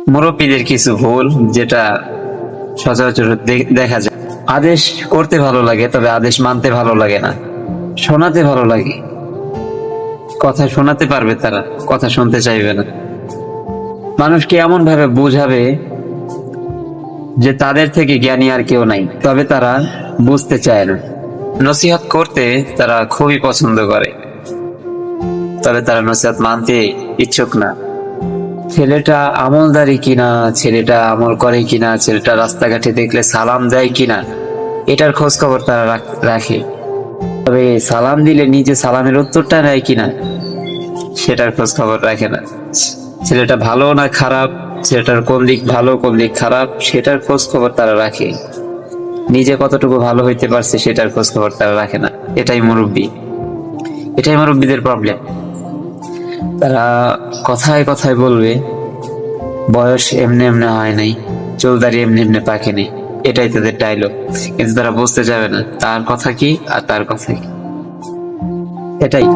মুরব্বীদের কিছু ভুল যেটা সচরাচর দেখা যায়। আদেশ করতে ভালো লাগে, তবে আদেশ মানতে ভালো লাগে না। শোনাতে ভালো লাগে, কথা শোনাতে পারবে তারা, কথা শুনতে চাইবে না। মানুষকে এমন ভাবে বোঝাবে যে তাদের থেকে জ্ঞানী আর কেউ নাই, তবে তারা বুঝতে চায় না। নসিহত করতে তারা খুবই পছন্দ করে, তবে তারা নসিহত মানতে ইচ্ছুক না। ছেলেটা আমলদারি কিনা, ছেলেটা আমল করে কিনা, ছেলেটা রাস্তাঘাটে দেখলে সালাম দেয় কিনা, এটার খোঁজ খবর তারা রাখে। তবে সালাম দিলে নিজে সালামের উত্তরটা নেয় কিনা, সেটার খোঁজ খবর রাখে না। ছেলেটা ভালো না খারাপ, ছেলেটার কোন দিক ভালো কোন দিক খারাপ, সেটার খোঁজ খবর তারা রাখে। নিজে কতটুকু ভালো হইতে পারছে সেটার খোঁজ খবর তারা রাখে না। এটাই মুরব্বী, এটাই মুরব্বীদের প্রবলেম। তারা কথায় কথায় বলবে বয়স এমনি এমনি হয় নাই, চুলদারি এমনি এমনি পাকেনি, এটাই তাদের ডায়লগ। কিন্তু তারা বুঝতে যাবে না তার কথা কি আর তার কথা কি। এটাই।